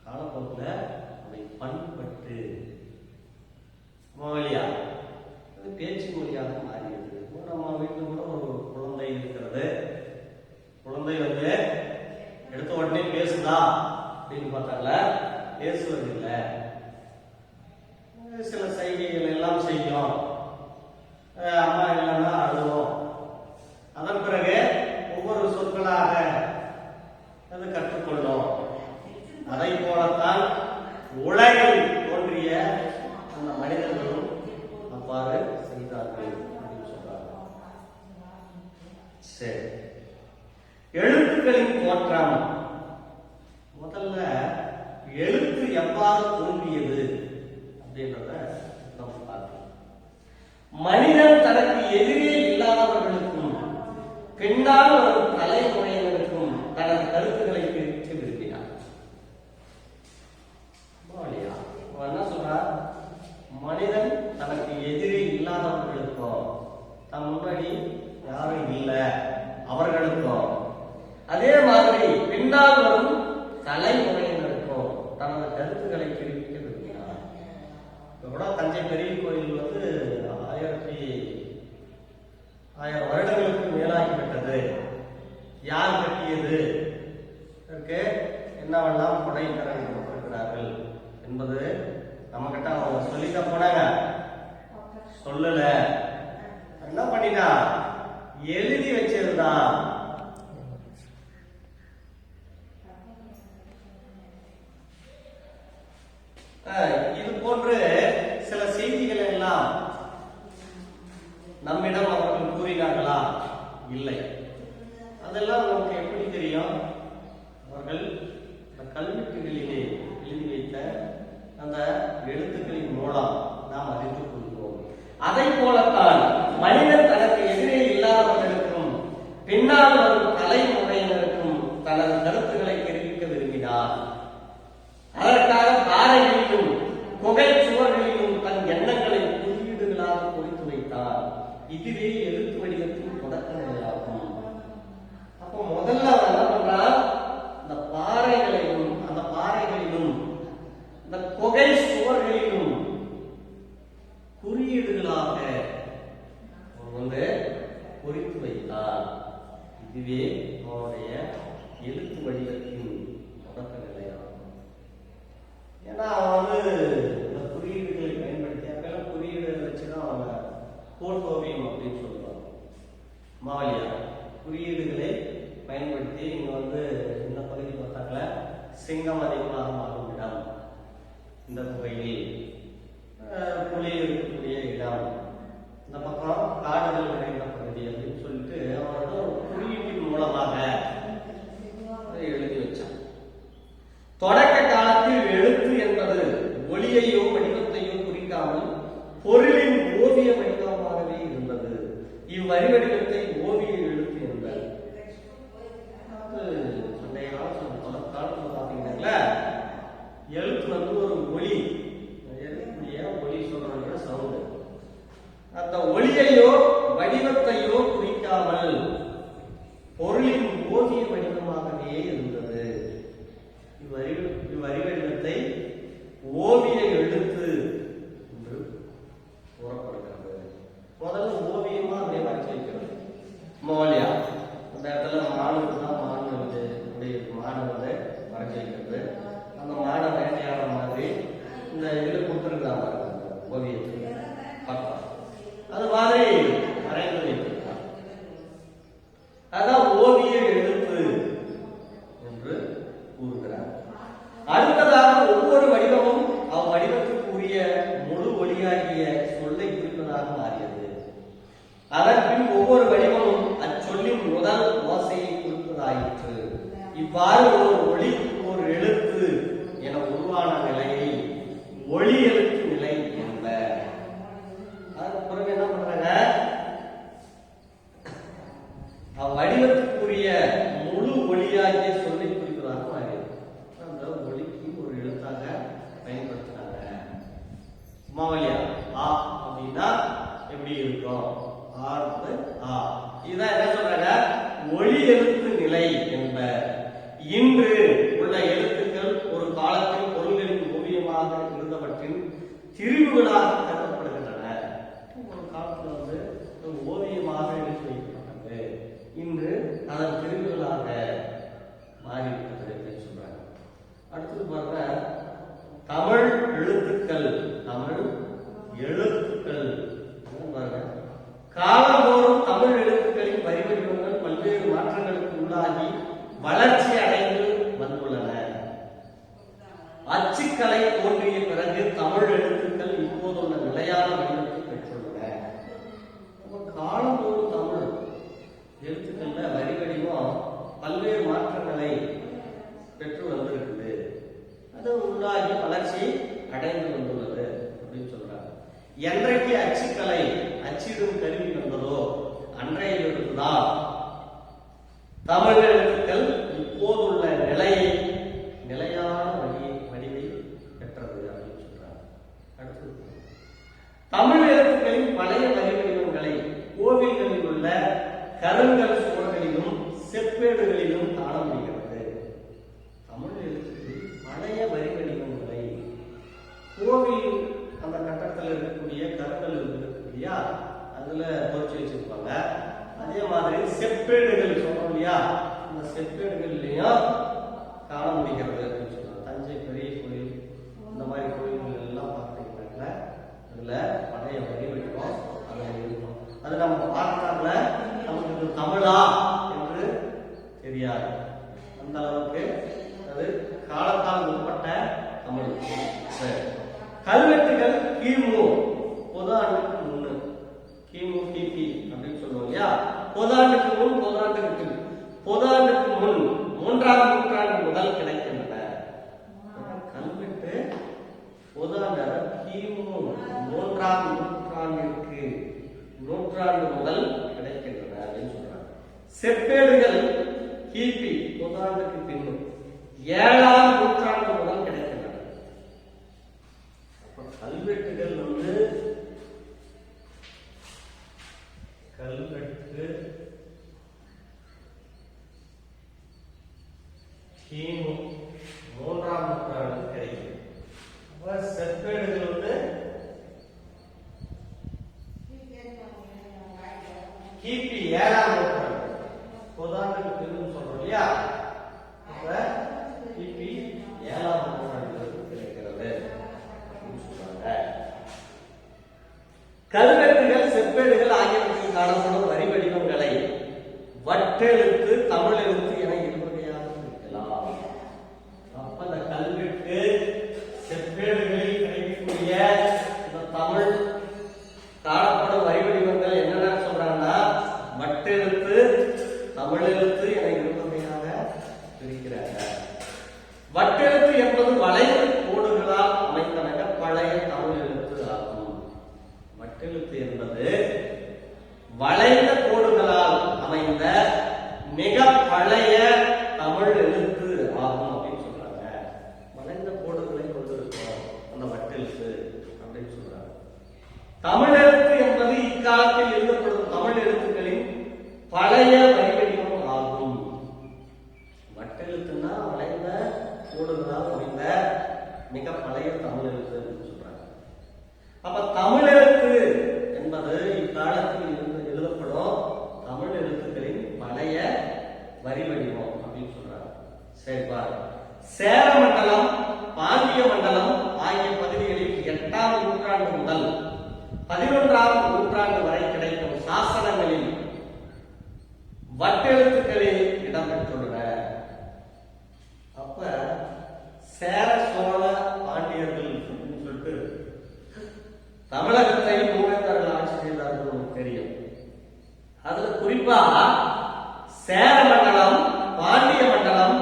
காலப்போக்கில் அவை பண்பட்டு மொழியா அது பேச்சு மொழியாக மாறியது. நம்ம வீட்டில் கூட ஒரு குழந்தை இருக்கிறது. குழந்தை வந்து எடுத்த உடனே பேசுதா அப்படின்னு பார்த்தால பேசுவதில்லை. சில சைகைகள் எல்லாம் செய்யும். அம்மா இல்லைன்னா அழுவோம். அதன் பிறகு ஒவ்வொரு சொற்களாக அது கற்றுக்கொள்ளும். அதை போலத்தான் உலகில் தோன்றிய அந்த மனிதர்களும் அவ்வாறு செய்தார்கள் அப்படின்னு சொல்றாங்க. சரி, எழுத்துக்களின் தோற்றம். முதல்ல எழுத்து எவ்வாறு தோன்றியது அப்படின்றத நம்ம பார்க்கலாம். மனிதன் தனக்கு எதிரே இல்லாதவர்களுக்கும் பின்னால் வரும் தலைமுறையினருக்கும் தனது கருத்துக்களை பிரித்து விரும்பினார். என்ன சொல்றார்? மனிதன் தனக்கு எதிரே இல்லாதவர்களுக்கும், தன் முன்னாடி யாரும் இல்லை அவர்களுக்கும், அதே மாதிரி பின்னால் வரும் தலைமுறையினருக்கும் தனது கருத்துக்களை தெரிவிக்க விரும்பினார். இப்ப கூட தஞ்சை பெரிய கோயில் வந்து 1000 வருடங்களுக்கு மேலாகிவிட்டது. யார் கட்டியது, என்னவெல்லாம் கொடை தரப்பட்டிருக்கிறார்கள் என்பது நம்ம கிட்ட அவங்க சொல்லிதான் போனாங்க, சொல்லல. என்ன பண்ணினா எழுதி வச்சிருந்தான். இது போன்று சில செய்திகள் எல்லாம் நம்மிடம் அவர்கள் கூறினார்களா? இல்லை. அதெல்லாம் நமக்கு எப்படி தெரியும்? அவர்கள் கல்வெட்டுகளிலே எழுதி வைத்த அந்த எழுத்துக்களின் மூலம் நாம் அறிந்து கொள்கிறோம். அதை போலத்தான் மனிதன் தனக்கு எதிரே இல்லாதவர்களுக்கும் பின்னால் வரும் தலைமுறையினருக்கும் தனது கருத்துக்களை தெரிவிக்க விரும்பினார். அதற்காக பாறைகளிலும் குகை சுவர்களிலும் தன் எண்ணங்களை குறியீடுகளாக பொறித்து வைத்தார். இதுவே எழுத்து வடிவத்தின் தொடக்க நிலையாகும். அப்போ முதல்ல அவர் என்ன பண்றார்? அந்த பாறைகளையும் அந்த பாறைகளிலும் இந்த குகை சுவர்களிலும் குறியீடுகளாக வந்து பொறித்து வைத்தார். இதுவே அவருடைய எழுத்து வடிவத்தின் தொடக்க நிலையாகும். ஏன்னா அவன் வந்து இந்த குறியீடுகளை பயன்படுத்தி, அப்பெல்லாம் குறியீடு வச்சுதான் அவங்க கோட்டோவியம் அப்படின்னு சொல்லுவாங்க. மாவலியா குறியீடுகளை பயன்படுத்தி இங்க வந்து இந்த பகுதி பார்த்தாக்கல சிங்கம் அதிகமாக மாறும் இடம், இந்த குகையில் புலி இருக்கக்கூடிய இடம், இந்த பக்கம் காடுகள் நிறைந்த பகுதி அப்படின்னு சொல்லிட்டு அவரோட ஒரு குறியீட்டின் மூலமாக எழுதி வச்சான். தொடக்க காலத்தில் எழுத்து என்பது ஒளியையோ வடிவத்தையோ குறிக்காமல் பொருளின் ஓவிய வடிவமாகவே இருந்தது. இவ்வரி வடிவத்தை ஓவிய எழுத்து என்பது. பண்டைய காலத்துல பாத்தீங்கன்னா எழுத்து வந்து ஒரு ஒளி, எழுதக்கூடிய ஒளி சொல்ற சவுண்ட். அந்த ஒளியையோ வடிவத்தையோ குறிக்காமல் பொருளின் ஓவிய வடிவமாகவே இருந்தது. இவ்வரி வடிவத்தை ஓவிய எழுத்து என்று கூறப்படுகிறது. முதல்ல ஓவியமா அப்படியே வரைச்சி வைக்கிறது. மோலியா அந்த இடத்துல மாணவர்கள் தான் மாடு வந்து வரைச்சி வைக்கிறது. அந்த மாடை வேட்டையாடுற மாதிரி இந்த இதில் கொடுத்துருக்காங்க ஓவியத்துக்கு பக்கம். அது மாதிரி வரைந்து வைத்திருக்காங்க. அதான் ஓவிய எழுத்து என்று கூறுகிறார். அடுத்ததாக ஒவ்வொரு வடிவமும் அவ்வடிவத்துக்குரிய முழு ஒளியாகிய சொல்லை குறிப்பதாக மாறியது. அதன் பின் ஒவ்வொரு வடிவமும் அச்சொல்லி இவ்வாறு ஒரு ஒளிக்கு ஒரு எழுத்து என உருவான நிலையை ஒளி எழுத்து நிலை என்ப. அதுக்கு பிறகு என்ன பண்றாங்க, அவ்வடிவத்துக்குரிய முழு ஒளியாகிய சொல்லை குறிப்பதாக மாறியது. அந்த ஒளிக்கு ஒரு எழுத்தாக பயன்படுத்துறாங்க. சும்மாவலியா ஆ அப்படின்னா எப்படி இருக்கும், ஆ இதான் என்ன சொல்றாங்க, ஒளி எழுத்து நிலை என்ப. இன்று உள்ள எழுத்துக்கள் ஒரு காலத்தில் பொருள்களின் ஓவியமாக இருந்தவற்றின் திரிவுகளாக கருதப்படுகின்றன. ஒரு காலத்துல ஓவியமாக எழுதி வைக்கப்பட்டது, இன்று அதன் திரிவுகளாக மாறிவிட்டது அப்படின்னு சொல்றாங்க. அடுத்தது பாருங்க, தமிழ் எழுத்துக்கள். தமிழ் எழுத்துக்கள் பாருங்க, காலந்தோறும் தமிழ் எழுத்துக்களின் வரி வடிவங்கள் பல்வேறு மாற்றங்களுக்கு உள்ளாகி வளர்ச்சி அடைந்து வந்துள்ளன. அச்சுக்கலை தோன்றிய பிறகு தமிழ் எழுத்துக்கள் இப்போதுள்ள நிலையான வடிவத்தை பெற்றுள்ளன. காலந்தோறும் தமிழ் எழுத்துக்கள்ல வரி வடிவம் பல்வேறு மாற்றங்களை பெற்று வந்திருக்குது, அது உள்ளாகி வளர்ச்சி அடைந்து வந்துள்ளது அப்படின்னு சொல்றாங்க. என்றைக்கு அச்சுக்கலை அச்சிடும் கருவி வந்ததோ அன்றையிலிருந்துதான் தமிழ் எழுத்துக்கள் இப்போதுள்ள நிலையை நிலையான வடிவை பெற்றது அப்படின்னு சொல்றாங்க. அடுத்தது, தமிழ் எழுத்துக்களின் பழைய வரி வடிவங்களை கோவில்களில் உள்ள கருங்கல் சுவர்களிலும் செப்பேடுகளிலும் காண முடிகிறது. தமிழ் எழுத்துக்களில் பழைய வரி வடிவங்களை கோவில் அந்த கட்டத்தில் இருக்கக்கூடிய கருங்கல் இருக்கக்கூடிய அதுல பொறிச்சு வச்சிருப்பாங்க. அதே மாதிரி செப்பேடுகள் சொல்றோம் இல்லையா, அந்த செப்பேடுகள்லயும் காண முடிகிறது அப்படின்னு சொல்றாங்க. தஞ்சை பெரிய கோயில் இந்த மாதிரி கோயில்கள் எல்லாம் பார்த்தீங்கன்னா அதுல பழைய வரி வடிவம் அதுல இருக்கும். அது நம்ம பார்க்கறதுல நமக்கு இது தமிழா என்று தெரியாது, அந்த அளவுக்கு அது காலத்தால் உட்பட்ட தமிழ். கல்வெட்டுகள் கிமு பொதாண்டுக்கு முன்னு, கிமு கிபி அப்படின்னு சொல்லுவோம் இல்லையா, பொதாண்டுக்கு முன் பொதாண்டுக்கு பின். பொதாண்டுக்கு முன் 3ஆம் நூற்றாண்டு முதல் கிடைக்கின்றன. கல்வெட்டு பொதாண்டு கிமு 3ஆம் நூற்றாண்டு முதல் கிடைக்கின்றன அப்படின்னு சொல்றாங்க. செப்பேடுகள் கிபி பொதாண்டுக்கு பின் 7ஆம் நூற்றாண்டு முதல் கிடைக்கின்றன. கல்வெட்டுகள் கல்வெட்டு கிமு 3ஆம் நூற்றாண்டு கிடைக்கும். செப்பேடுகள் கிபி 7ஆம் நூற்றாண்டு பொதாண்டுக்கு பின்னு சொல்றோம் இல்லையா, கிபி 7ஆம் நூற்றாண்டு கிடைக்கிறது அப்படின்னு சொல்றாங்க. கல்வெட்டுகள் செப்பேடுகள் ஆகியவற்றில் காணப்படும் வரி வடிவங்களை வட்டெழுத்து தமிழ் எழுத்து என இருவகையாக இருக்கலாம். அப்ப இந்த கல்வெட்டு செப்பேடுகளில் கிடைக்கக்கூடிய இந்த தமிழ் காணப்படும் வரி வடிவங்கள் என்னென்ன சொல்றாங்கன்னா வட்டெழுத்து தமிழ் எழுத்து என இருவகையாக பிரிக்கிறாங்க. வட்டெழுத்து என்பது வளைந்த கோடுகளால் அமைந்தன பழைய தமிழ் எழுத்து ஆகும். வட்டெழுத்து என்பது வளைந்த கோடுகளால் அமைந்த மிக பழைய தமிழ் எழுத்து ஆகும் அப்படின்னு சொல்றாங்க. வளைந்த கோடுகளை கொண்டிருக்கும் அந்த வட்டெழுத்து அப்படின்னு சொல்றாங்க. தமிழ் எழுத்து என்பது இக்காலத்தில் எழுதப்படும் தமிழ் எழுத்துக்களின் பழைய வரி வடிவம் ஆகும். வட்டெழுத்துன்னா வளைந்த கோடுகளால் அமைந்த மிக பழைய தமிழ் எழுத்து அப்படின்னு சொல்றாங்க. அப்ப தமிழ் எழுத்து என்பது இக்காலத்தில் எழுதப்படும் தமிழ் எழுத்துக்களின் பழைய வரி வடிவம் அப்படின்னு சொல்றாங்க. சரி பாருங்க, சேர மண்டலம் பாண்டிய மண்டலம் ஆகிய பகுதிகளில் 8ஆம் நூற்றாண்டு முதல் 11ஆம் நூற்றாண்டு வரை கிடைக்கும் சாசனங்களில் வட்டெழுத்துக்களில் இடம்பெற்றுள்ளன. அப்ப சேர சோழ பாண்டியர்கள் அப்படின்னு சொல்லிட்டு தமிழகத்தை மூவேந்தர்கள் ஆட்சி செய்தார்கள் நமக்கு தெரியும். அதுல குறிப்பா சேர மண்டலம் பாண்டிய மண்டலம்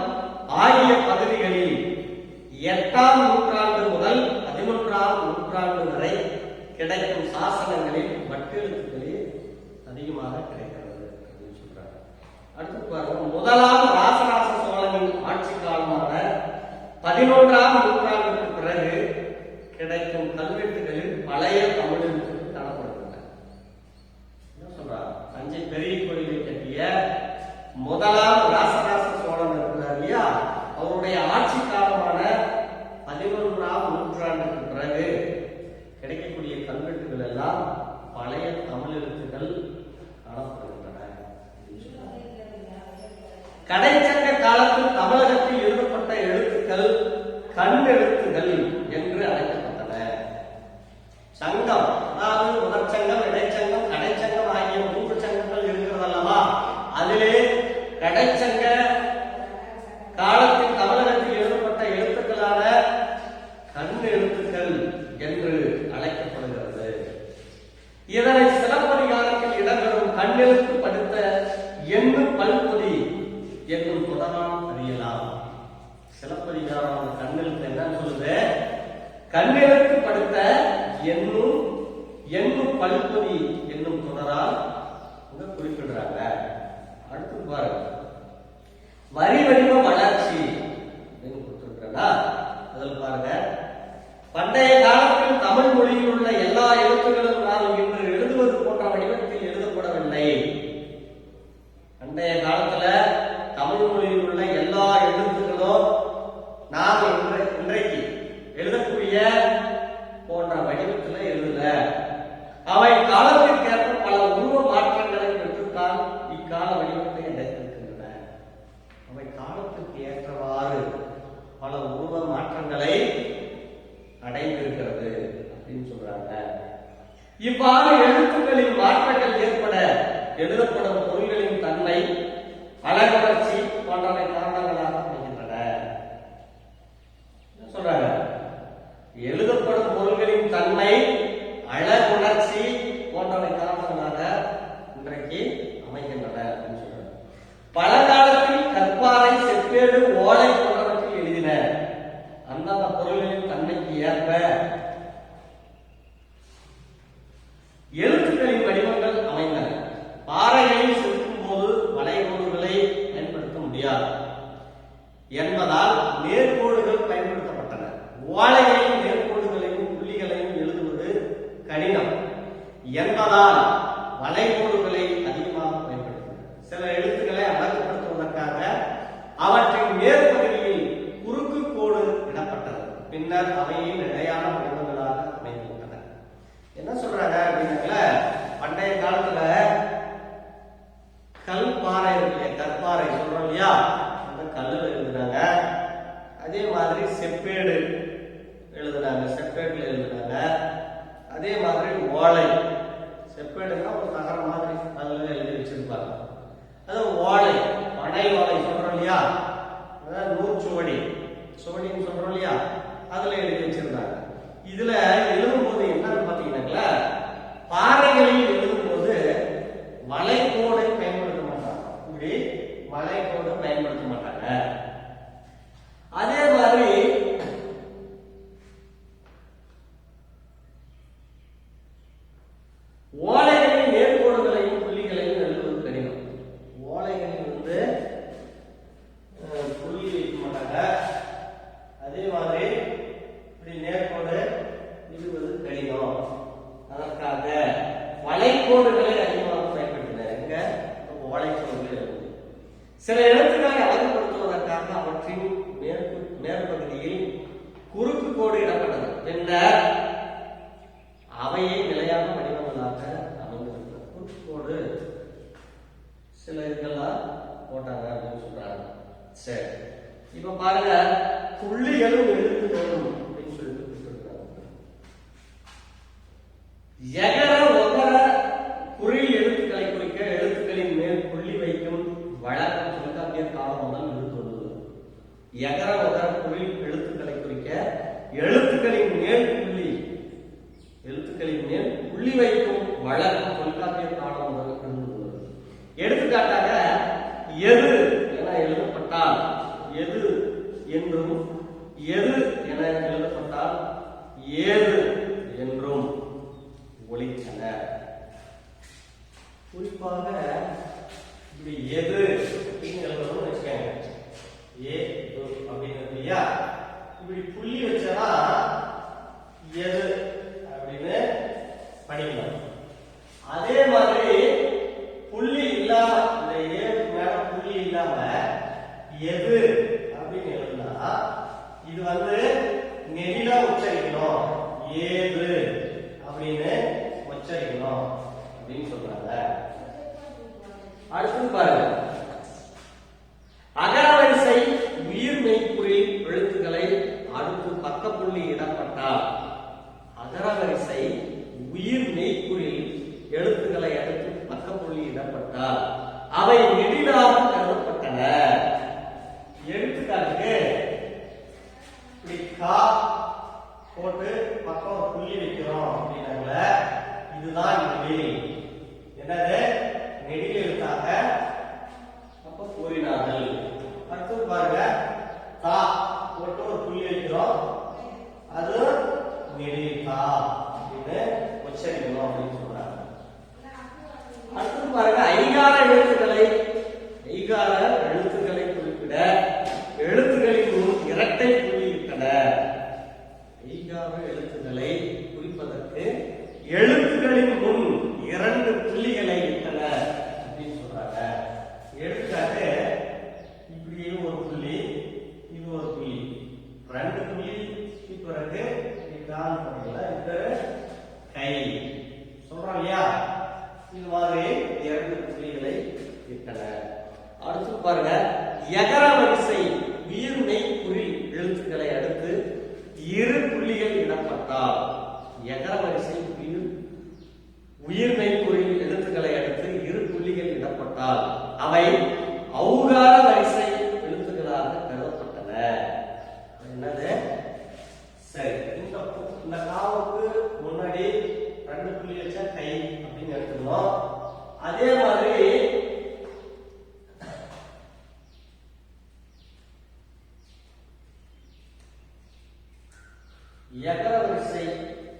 அடுத்து பாருங்க, முதலாம் ராசராச சோழனின் ஆட்சி காலமான 11ஆம் நூற்றாண்டுக்கு பிறகு கிடைக்கும் கல்வெட்டுகளில் பழைய தமிழ் எழுத்துக்கள் காணப்படுகின்றன. என்ன சொல்றாங்க? தஞ்சை பெரிய கோயிலை கட்டிய முதலாம் ராசராச சோழன் இருக்கிறார் இல்லையா, அவருடைய ஆட்சி காலமான 11ஆம் நூற்றாண்டுக்கு பிறகு கிடைக்கக்கூடிய கல்வெட்டுகள் எல்லாம் பழைய தமிழ் எழுத்துக்கள் காணப்படுகின்றன. கடைச்சங்க காலத்தில் தமிழகத்தில் எழுதப்பட்ட எழுத்துக்கள் கண்ணெழுத்துகள் என்று அழைக்கப்பட்டன. சங்கம், அதாவது முதற் சங்கம், இடைச்சங்கம், கடைச்சங்கம் ஆகிய 3 சங்கங்கள் இருக்கிறது அல்லவா, அதிலே கடைச்சங்க காலத்தில் தமிழகத்தில் எழுதப்பட்ட எழுத்துக்களான கண்ணெழுத்துக்கள் என்று அழைக்கப்படுகிறது. இதனை சிலப்பதிகாரத்தில் இடம்பெறும் கண்ணெழுத்து படுத்த எண்ணு பல்பொதி என்னும் தொடரால் அறியலாம். சிலப்பதிகாரம் கண்ணெழுத்து என்னன்னு சொல்லுது? கண்ணெழுத்து படுத்த எண்ணு பல்பொதி என்னும் தொடரால் குறிப்பிடுறாங்க. அடுத்து பாருங்க, வரி வடிவ வளர்ச்சி கொடுத்திருக்கிறா. அதில் பாருங்க, பண்டைய காலத்தில் தமிழ் மொழியில் உள்ள எல்லா எழுத்துக்களும் நாம் இன்று எழுதுவது போன்ற வடிவத்தில் எழுதப்படவில்லை. பண்டைய காலத்துல தமிழ் மொழியில் உள்ள எல்லா எழுத்துக்களும் நாம் இன்றைக்கு எழுதக்கூடிய போன்ற வடிவத்தில் எழுதல. அவை காலத்திற்கேற்ப பல உருவ மாற்றங்களை பெற்றுத்தான் இக்கால வடிவத்தை அடைத்திருக்கின்றன. அவை காலத்திற்கு ஏற்றவாறு பல உருவ மாற்றங்களை அடைந்திருக்கிறது அப்படின்னு சொல்றாங்க. இவ்வாறு எழுத்துக்களின் மாற்றங்கள் ஏற்பட எழுதப்படும் பொருள்களின் தன்மை, அழகுணர்ச்சி போன்றவை காரணங்களாக அமைகின்றன. சொல்றாங்க, எழுதப்படும் பொருள்களின் தன்மை, அழகுணர்ச்சி போன்றவை காரணங்களாக இன்றைக்கு அமைகின்றன அப்படின்னு சொல்றாங்க. பழங்காலத்தில் கற்பாறை, செப்பேடு, ஓலை போன்றவற்றில் எழுதின அந்தந்த பொருள்களின் தன்மைக்கு ஏற்ப எழுத்துக்களின் வடிவங்கள் அமைந்தன. பாறைகளில் செலுத்தும் போது வளைகோடுகளை பயன்படுத்த முடியாது என்பதால் நேர்கோடுகள் பயன்படுத்தப்பட்டன. ஓலைகளில் நேர்கோடுகளையும் புள்ளிகளையும் எழுதுவது கடினம் என்பதால் வளைகோடுகளை அதிகமாக பயன்படுத்தின. சில எழுத்துக்களை அழகுபடுத்துவதற்காக அவற்றின் மேற்பகுதியில் குறுக்கு கோடு இடப்பட்டது. பின்னர் அவையை நிலையான வடிவங்களாக அமைந்துவிட்டன. என்ன சொல்றாங்க அப்படின்னா, பண்டைய காலத்துல கல் பாறை இருக்கு, கற்பாறை சொல்றோம் இல்லையா, அந்த கல்லுல எழுதுனாங்க. அதே மாதிரி செப்பேடு எழுதுனாங்க, செப்பேடுல எழுதுனாங்க. அதே மாதிரி ஓலை, செப்பேடுனா ஒரு தகர மாதிரி அதுல எழுதி வச்சிருப்பாங்க. அது ஓலை, பனை ஓலை சொல்றோம் இல்லையா, அதாவது நூற்சுவடி, சுவடின்னு சொல்றோம் இல்லையா, அதுல எழுதி வச்சிருந்தாங்க. இதுல எழுதும்போது என்னன்னு பாத்தீங்கன்னா, பாறைகளில் எழுதும்போது வளைகோடை பயன்படுத்த மாட்டாங்க. இப்படி வளைகோடு பயன்படுத்த மாட்டாங்க. அதே மாதிரி ஓலைகளில் நேர்கோடுகளையும் புள்ளிகளையும் எழுதுவது கடினம். ஓலைகளில் புள்ளி வைக்க மாட்டாங்க. அதே மாதிரி இப்படி நேர்கோடு எழுதுவது கடினம். அதற்காக வளைகோடுகளை அதிகமாக பயன்படுத்தினார். எங்க வளைகோடுகள் எழுது. சில எழுத்துக்களை அழகுபடுத்துவதற்காக அவற்றின் மேற்பகுதியில் குறுக்கு கோடு இடப்பட்டது. பின்னர் அவையை நிலையான வடிவங்களாக அமைந்திருக்கிறது. குறுக்கு கோடு சில இதெல்லாம் போட்டாங்க அப்படின்னு சொல்றாங்க. சரி, இப்ப பாருங்க, புள்ளிகளும் எழுத்து வேணும் அப்படின்னு சொல்லிட்டு எகர ஒகர குறில் எழுத்துக்களை குறிக்க எழுத்துக்களின் மேல் புள்ளி வைக்கும் வழக்கம் தொல்காப்பியர் காலம் முதல் இருந்து வருவது. எகர ஒகர குறில் எழுத்துக்களை குறிக்க எழுத்துக்களின் மேல் புள்ளி வைக்கும் வழக்கம் தொல்காப்பியர் காலம் முதல் இருந்து வருவது. எடுத்துக்காட்டாக எது என எழுதப்பட்டால் எது என்றும், எது என எழுதப்பட்டால் ஏது என்றும் ஒலித்தன. குறிப்பாக இப்படி எது எது அப்படின்னு எழுதுனா இது வந்து நெடிலா உச்சரிக்கணும். ஏது அப்படின்னு உச்சரிக்கணும் அப்படின்னு சொல்றாங்க. அடுத்து பாருங்க, அகரவரிசை உயிர் மெய்க்குறி எழுத்துக்களை அடுத்து பக்க புள்ளி இடப்பட்டால், அகரவரிசை உயிர் மெய்க்குறி எழுத்துக்களை அடுத்து பக்க புள்ளி இடப்பட்டால் அவை நெடிலாக கருதப்பட்டன. எடுத்துக்காட்டுக்கு இப்படி கா போட்டு பக்கம் புள்ளி வைக்கிறோம் அப்படின்னாங்கள, இதுதான் நெடில். என்னது நெடில் எழுத்தாக அப்ப கூறினார்கள். அடுத்து பாருங்க, தா போட்டு ஒரு புள்ளி வைக்கிறோம், அது நெடில் தா அப்படின்னு உச்சரிக்கணும் அப்படின்னு சொல்றாங்க. அடுத்து பாருங்க, ஐகார எழுத்துக்களை குறிப்பிட எழுத்துக்களின் முன் இரட்டை புள்ளி இட்டன. ஐகார எழுத்துக்களை குறிப்பதற்கு எழுத்துக்களின் முன் 2 புள்ளிகளை இட்டன அப்படின்னு சொல்றாங்க. எடுத்துக்காட்டு, இப்படி ஒரு புள்ளி, இது ஒரு புள்ளி, 2 புள்ளி பிறகு கால் பண்ணல, இது கை சொல்றோம் இல்லையா? இது மாதிரி 2 புள்ளிகளை இட்டன. அடுத்து பாருங்க, எகர வரிசை உயிர் மெய்க்குறி எழுத்துக்களை அடுத்து 2 புள்ளிகள் இடப்பட்டால், எகர வரிசை உயிர் மெய்க்குறி எழுத்துக்களை அடுத்து 2 புள்ளிகள் இடப்பட்டால் அவை ஔகார வரிசை எழுத்துக்களாக கருதப்பட்டன. என்னது? சரி, இந்த காவுக்கு முன்னாடி 2 புள்ளி வச்சா கை அப்படின்னு எடுத்துக்கணும். அதே மாதிரி எகர வரிசை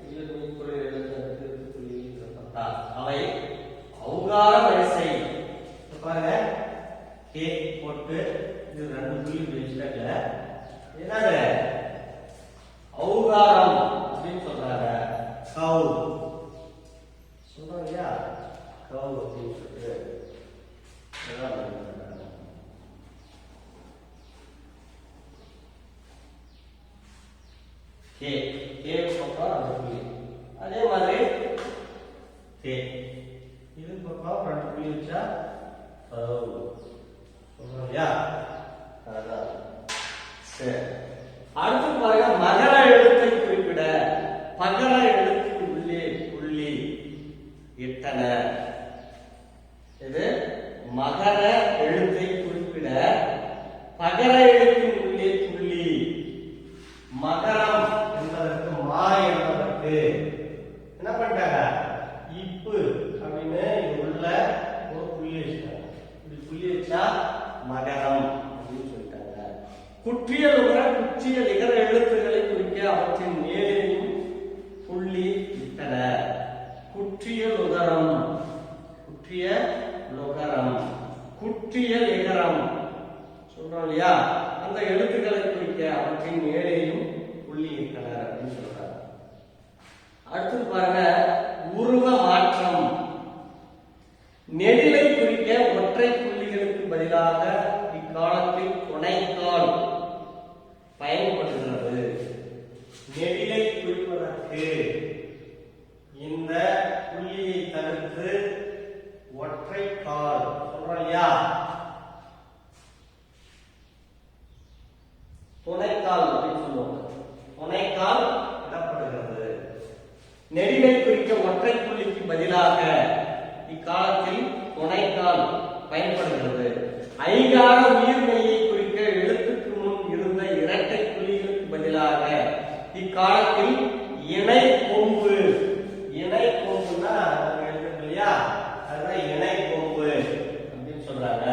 உயிர் மெய்க்குறி எழுத்துக்களுக்கு 2 புள்ளிகள் இடப்பட்டால் அவை ஔகார வரிசை. பாருங்க, கே போட்டு இது 2 புள்ளி வச்சுட்டாங்க, என்னது ஔகாரம் அப்படின்னு சொல்றாங்க. கவ் சொல்றோம் இல்லையா? கவ் அப்படின்னு சொல்லிட்டு கே கே பக்கம் 2 புள்ளி. அதே மாதிரி கே இது பக்கம் 2 புள்ளி வச்சா கவ் சொல்றோம் இல்லையா? அதான். சரி, அடுத்து பாருங்க, மகர எழுத்தை குறிப்பிட பகர எழுத்துக்கு உள்ளே புள்ளி இட்டன. இது மகர எழுத்தை குறிப்பிட பகர எழுத்தின் உள்ளே புள்ளி. மகரம் என்பதற்கு மா என்பதற்கு என்ன பண்ணிட்டாங்க, இப்பு அப்படின்னு இது உள்ள ஒரு புள்ளி வச்சுட்டாங்க. இப்படி புள்ளி வச்சா மகரம் அப்படின்னு சொல்லிட்டாங்க. குற்றியல் உகர குற்றியல் இகர எழுத்துக்களை குறிக்க அவற்றின் மேலேயும் புள்ளி இட்டன. குற்றியல் உகரம், குற்றிய லுகரம், குற்றியல் இகரம் சொல்றோம் இல்லையா? அந்த எழுத்துக்களை குறிக்க அவற்றின் மேலேயும் புள்ளி இட்டனர் அப்படின்னு சொல்றாங்க. அடுத்து பாருங்க, உருவ மாற்றம். நெடிலை குறிக்க ஒற்றை புள்ளிகளுக்கு பதிலாக இக்காலத்தில் துணைக்கால் பயன்படுகிறது. நெடிலை குறிப்பதற்கு இந்த புள்ளியை தவிர்த்து ஒற்றை கால் சொல்றோம் இல்லையா? துணைக்கால் அப்படின்னு சொல்லுவாங்க. துணைக்கால் இடப்படுகிறது. நெடிலை குறிக்க ஒற்றை புள்ளிக்கு பதிலாக இக்காலத்தில் துணைக்கால் பயன்படுகிறது. ஐகார உயிர்மெய்யை குறிக்க எழுத்துக்கு முன் இருந்த இரட்டை புள்ளிகளுக்கு பதிலாக இக்காலத்தில் இணை கொம்பு, இணை கொம்புன்னா எழுதுறோம் இல்லையா? அதுதான் இணை கொம்பு அப்படின்னு சொல்றாங்க,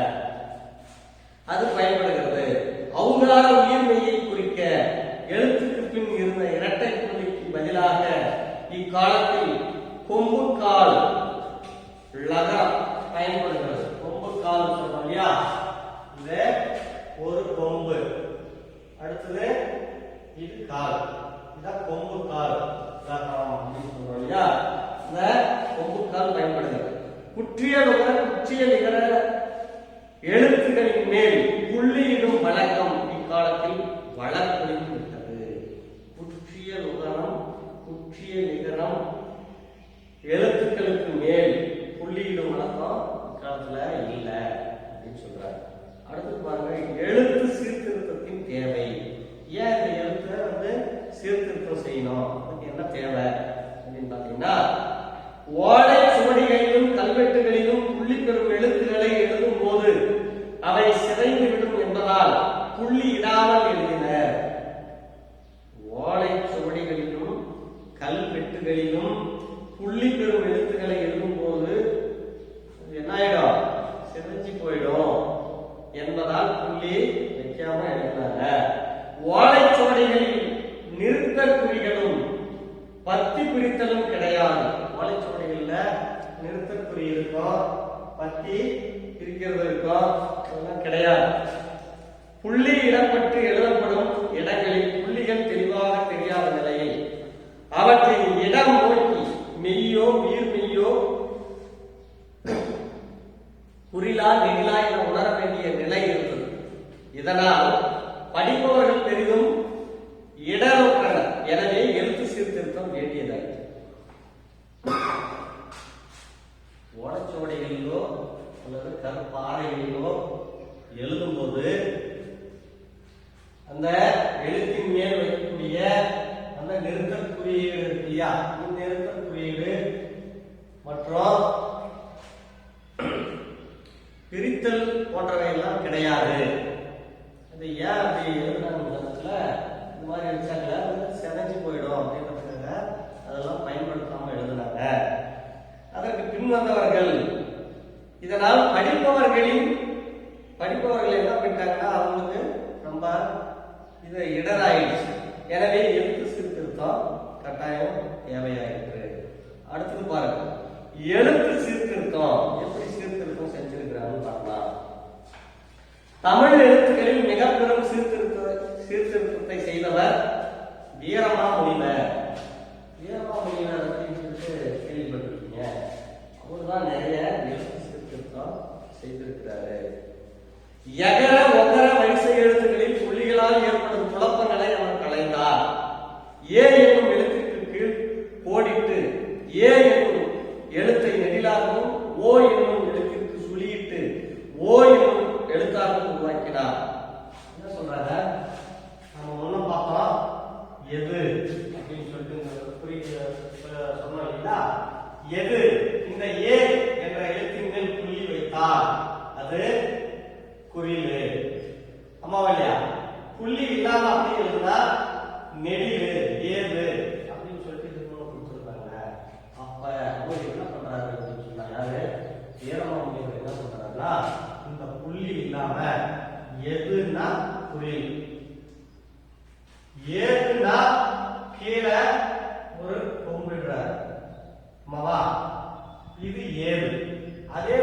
அது பயன்படுகிறது. ஔகார உயிர்மெய்யை குறிக்க எழுத்துக்கு பின் இருந்த இரட்டை புள்ளிக்கு பதிலாக இக்காலத்தில் கொம்பு கால் லகரம் பயன்படுகிறது. கொம்பு கால் சொல்றோம் இல்லையா? இது ஒரு கொம்பு, அடுத்தது இது கால், இதான் கொம்பு கால் லகரம் அப்படின்னு சொல்றோம் இல்லையா? இந்த கொம்பு கால் பயன்படுகிறது. குற்றியல் உகர குற்றியல் இகர எழுத்துக்களின் மேல் புள்ளியிடும் வளர்ப்பொழிந்து விட்டது. குற்றிய லுகரம் குற்றிய நிகரம் எழுத்துக்களுக்கு மேல் புள்ளியிடும் வழக்கம் காலத்துல இல்லை அப்படின்னு சொல்றாரு. அடுத்து பாருங்க, எழுத்து சீர்திருத்தத்தின் தேவை. ஏன் இந்த எழுத்தை சீர்திருத்தம் செய்யணும், அதுக்கு என்ன தேவை அப்படின்னு பாத்தீங்கன்னா, ஓலை சுவடிகளிலும் கல்வெட்டுகளிலும் புள்ளி பெறும் எழுத்துக்களை எழுதும் போது அவை சிதைந்துவிடும் என்பதால் புள்ளி இடாமல் எழுதினர். ஓலை சுவடிகளிலும் கல்வெட்டுகளிலும் புள்ளி பெறும் எழுத்துக்களை எழுதும் போது என்ன ஆயிடும், சிதைஞ்சு போயிடும் என்பதால் புள்ளி வைக்காம எழுதினாங்க. ஓலைச்சுவடிகளில் நிறுத்த குறிகளும் பத்தி பிரித்தலும் கிடையாது. ஓலைச்சுவடிகள்ல நிறுத்த குறி இருக்கும், பத்தி பிரிக்கிறது இருக்கும், அதெல்லாம் கிடையாது. புள்ளி இடப்பட்டு எழுதப்படும் இடங்களில் புள்ளிகள் தெளிவாக தெரியாத நிலையில் அவற்றின் இடம் நோக்கி மெய்யோ நீர்மெய்யோ குறிலா நெகிலா என உணர வேண்டிய நிலை இருந்தது. இதனால் படிப்பவர்கள் பெரிதும் இடறுற்றனர். எனவே எழுத்து சீர்திருத்தம் வேண்டியதாயிற்று. ஓலைச்சுவடிகளிலோ அல்லது கற்பாறைகளிலோ எழுதும்போது அந்த எழுத்தின் மேல் வைக்கக்கூடிய அந்த நிறுத்த குறியீடு இருக்கு இல்லையா, நிறுத்த குறியீடு மற்றும் பிரித்தல் போன்றவை எல்லாம் கிடையாது. அது ஏன் அப்படி எழுதுனாங்க, இந்த மாதிரி அடிச்சாங்க செதஞ்சு போயிடும் அப்படின்றதுக்காக அதெல்லாம் பயன்படுத்தாம எழுதுனாங்க. அதற்கு பின் வந்தவர்கள் இதனால் படிப்பவர்கள் என்ன பண்ணிட்டாங்கன்னா, அவங்களுக்கு ரொம்ப இது இடராயிடுச்சு. எனவே எழுத்து சீர்திருத்தம் கட்டாயம் தேவையாயிற்று. அடுத்தது பாருங்க, எழுத்து சீர்திருத்தம் எப்படி சீர்திருத்தம் செஞ்சிருக்கிறான்னு பார்க்கலாம். தமிழ் எழுத்துக்களில் மிக பெரும் சீர்திருத்தத்தை செய்தவர் வீரமாமுனிவர். வீரமாமுனிவர் அப்படின்னு சொல்லிட்டு கேள்விப்பட்டிருக்கீங்க. அவர்தான் நிறைய எழுத்து சீர்திருத்தம் செய்திருக்கிறாரு. எகர ஒகர வரிசை எழுத்துக்களில் புள்ளிகளால் ஏற்படும் குழப்பங்களை அவர் களைந்தார். ஏ என்னும் எழுத்துக்கு கீழ் கோடிட்டு ஏ என்னும் எழுத்தை நெடிலாகவும் ஓ என்னும் எழுத்திற்கு சுழியிட்டு ஓ என்னும் எழுத்தாகவும் உருவாக்கினார். என்ன சொல்றாங்க, நம்ம ஒன்னும் பார்த்தோம், எது அப்படின்னு சொல்லிட்டு சொன்னோம் இல்லையா, எது இந்த ஏ என்ற எழுத்தின் மேல் புள்ளி வைத்தால் அது குறிலு. அம்மாவா இல்லையா, புள்ளி இல்லாம அப்படி எழுதுனா நெடிலு ஏது அப்படின்னு சொல்லிட்டு கொடுத்துருக்காங்க. அப்ப அவர் என்ன பண்றாரு அப்படின்னு சொன்னா, யாரு வீரமாமுனிவர் என்ன பண்றாருன்னா, இந்த புள்ளி இல்லாம எதுனா குறில், ஏதுனா கீழே ஒரு கொம்பிடுறாரு. அம்மாவா, இது ஏது. அதே